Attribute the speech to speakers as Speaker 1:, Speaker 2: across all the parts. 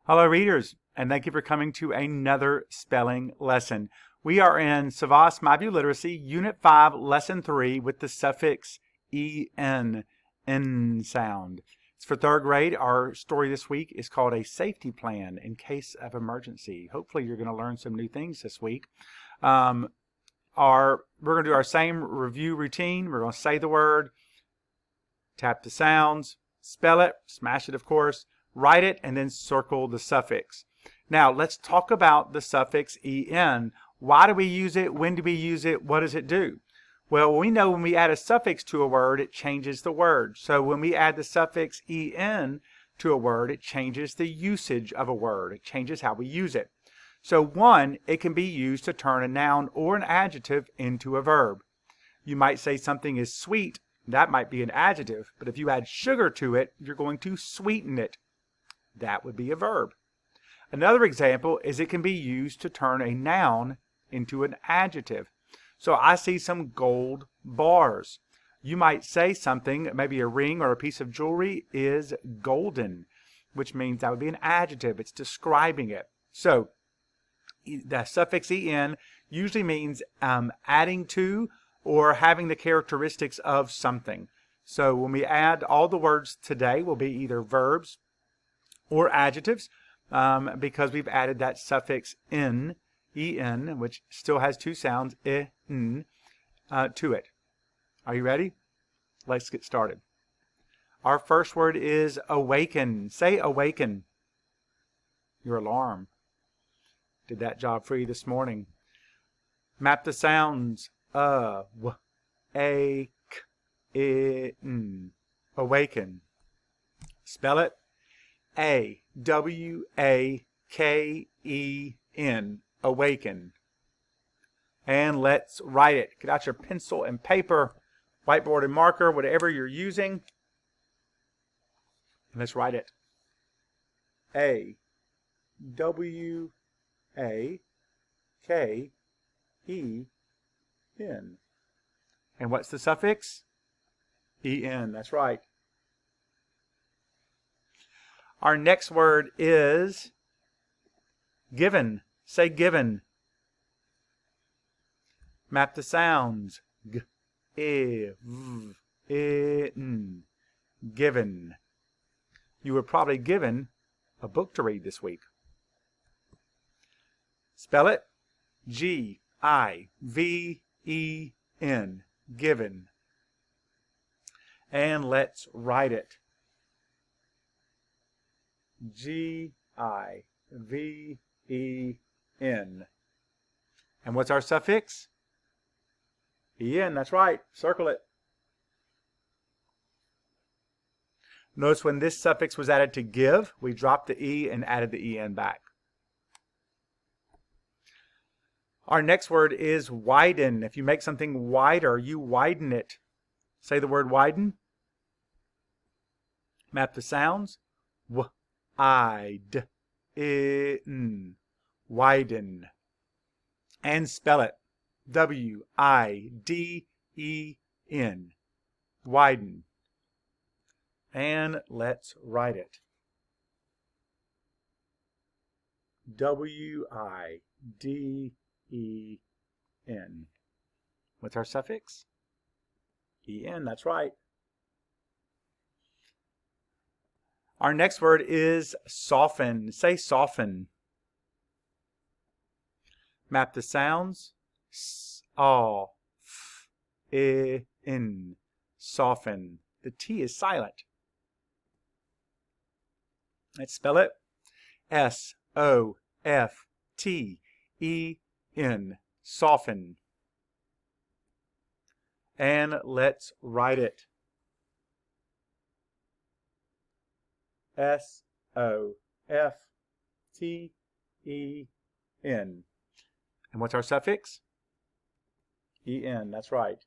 Speaker 1: Hello readers, and thank you for coming to another spelling lesson. We are in SAVVAS MyView Literacy Unit 5, Lesson 3 with the suffix en, N sound. It's for third grade. Our story this week is called A Safety Plan in Case of Emergency. Hopefully you're going to learn some new things this week. We're going to do our same review routine. We're going to say the word, tap the sounds, spell it, smash it of course, write it, and then circle the suffix. Now let's talk about the suffix en. Why do we use it? When do we use it? What does it do? Well, we know when we add a suffix to a word, it changes the word. So when we add the suffix en to a word, it changes the usage of a word. It changes how we use it. So one, it can be used to turn a noun or an adjective into a verb. You might say something is sweet. That might be an adjective, but if you add sugar to it, you're going to sweeten it. That would be a verb. Another example is it can be used to turn a noun into an adjective. So I see some gold bars. You might say something, maybe a ring or a piece of jewelry is golden, which means that would be an adjective. It's describing it. So the suffix en usually means adding to or having the characteristics of something. So when we add, all the words today will be either verbs or adjectives because we've added that suffix en, which still has two sounds, n, to it. Are you ready? Let's get started. Our first word is awaken. Say awaken. Your alarm did that job for you this morning. Map the sounds. W, a, k, n. Awaken. Spell it. A-W-A-K-E-N. Awaken. And let's write it. Get out your pencil and paper, whiteboard and marker, whatever you're using. And let's write it. A-W-A-K-E-N. And what's the suffix? En. That's right. Our next word is given. Say given. Map the sounds. G, e, v, e, n. Given. You were probably given a book to read this week. Spell it. G-I-V-E-N. Given. And let's write it. G-I-V-E-N. And what's our suffix? En, that's right. Circle it. Notice when this suffix was added to give, we dropped the E and added the En back. Our next word is widen. If you make something wider, you widen it. Say the word widen. Map the sounds. W-I-D-E-N. Widen. And spell it. W-I-D-E-N. Widen. And let's write it. W-I-D-E-N. What's our suffix? En, that's right. Our next word is soften. Say soften. Map the sounds. S-O-F-E-N. Soften. The T is silent. Let's spell it. S-O-F-T-E-N. Soften. And let's write it. S-O-F-T-E-N. And what's our suffix? En, that's right.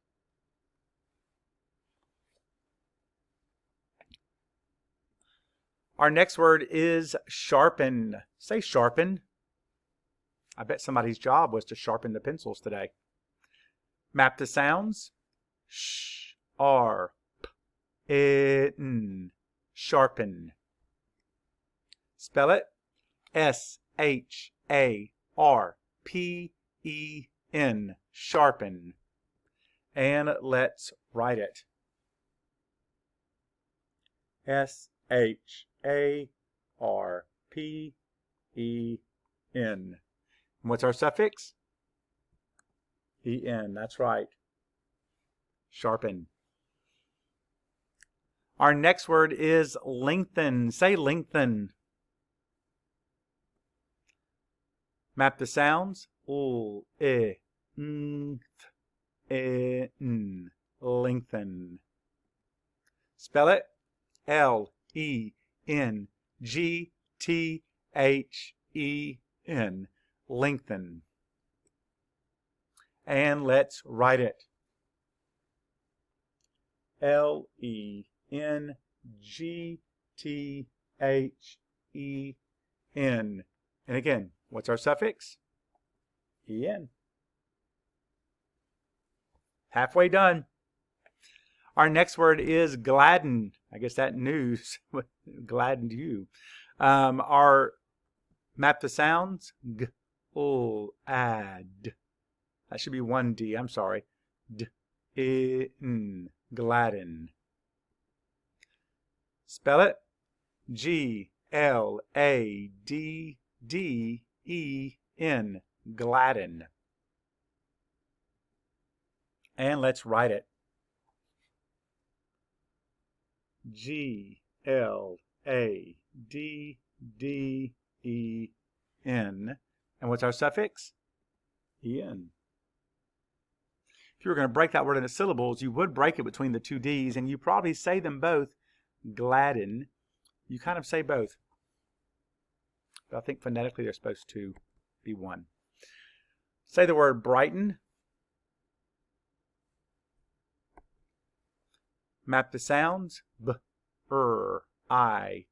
Speaker 1: Our next word is sharpen. Say sharpen. I bet somebody's job was to sharpen the pencils today. Map the sounds. Sh, R, P, N. Sharpen. Spell it. S-H-A-R-P-E-N, sharpen. And let's write it. S-H-A-R-P-E-N. What's our suffix? E-N, that's right. Sharpen. Our next word is lengthen. Say lengthen. Map the sounds. L, E, N, th, E, N. Lengthen. Spell it. L-E-N-G-T-H-E-N. Lengthen. And let's write it. L-E-N-G-T-H-E-N. And again, what's our suffix? E-N. Halfway done. Our next word is gladden. I guess that news gladdened you. Our map the sounds. G, l, ad. That should be one D. I'm sorry. D, I, N. Gladden. Spell it. G-L-A-D-D-E-N. Gladden. And let's write it. G-L-A-D-D-E-N. And what's our suffix? E-N. If you were going to break that word into syllables, you would break it between the two D's, and you probably say them both. Gladden. You kind of say both. But I think phonetically they're supposed to be one. Say the word brighten. Map the sounds. B, R, I,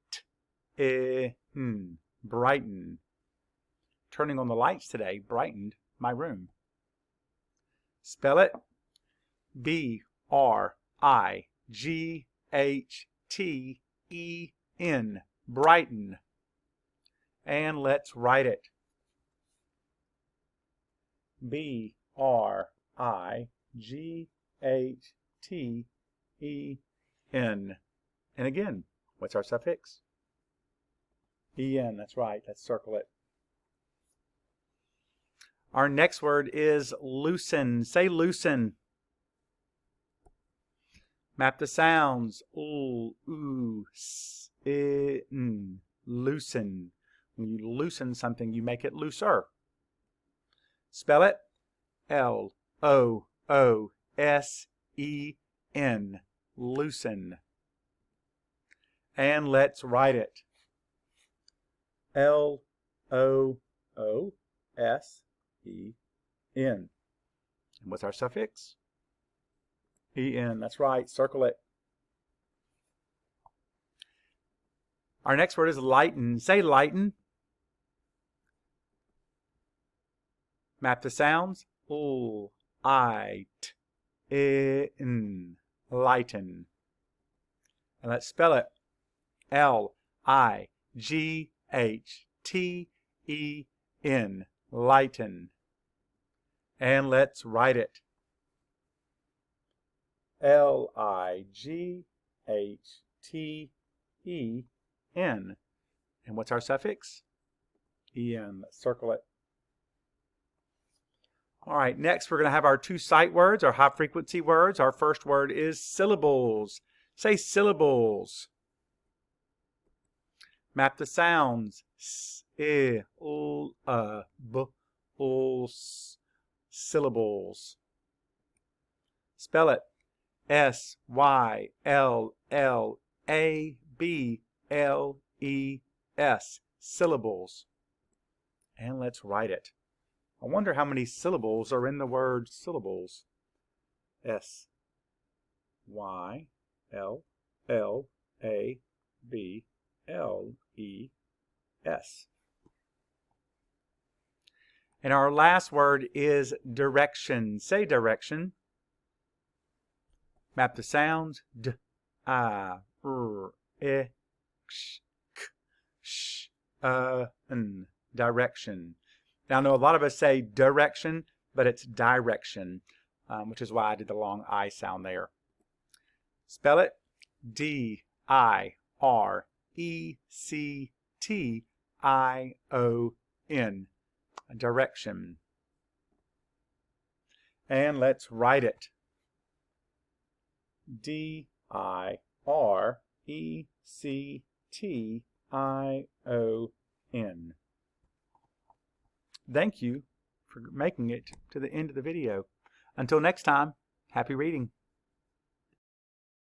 Speaker 1: T, E, N. Brighten. Turning on the lights today brightened my room. Spell it. B-R-I-G-H-T-E-N. Brighten. And let's write it. B-R-I-G-H-T-E-N. And again, what's our suffix? E-N, that's right. Let's circle it. Our next word is loosen. Say loosen. Map the sounds. L, oo, s, I, n. Loosen. When you loosen something, you make it looser. Spell it. L-O-O-S-E-N. Loosen. And let's write it. L-O-O-S-E-N. And what's our suffix? E-N. That's right. Circle it. Our next word is lighten. Say lighten. Map the sounds. L, I, T, N. Lighten. And let's spell it. L-I-G-H-T-E-N. Lighten. And let's write it. L-I-G-H-T-E-N. And what's our suffix? E-N. Let's circle it. All right, next we're going to have our two sight words, our high frequency words. Our first word is syllables. Say syllables. Map the sounds. S, I, L, B, L, S. Syllables. Spell it. S-Y-L-L-A-B-L-E-S. Syllables. And let's write it. I wonder how many syllables are in the word syllables. S-Y-L-L-A-B-L-E-S. And our last word is direction. Say direction. Map the sounds. D, I, R, E, K, Sh, direction. Now, I know a lot of us say direction, but it's direction, which is why I did the long I sound there. Spell it D-I-R-E-C-T-I-O-N, direction. And let's write it. D-I-R-E-C-T-I-O-N. Thank you for making it to the end of the video. Until next time, happy reading.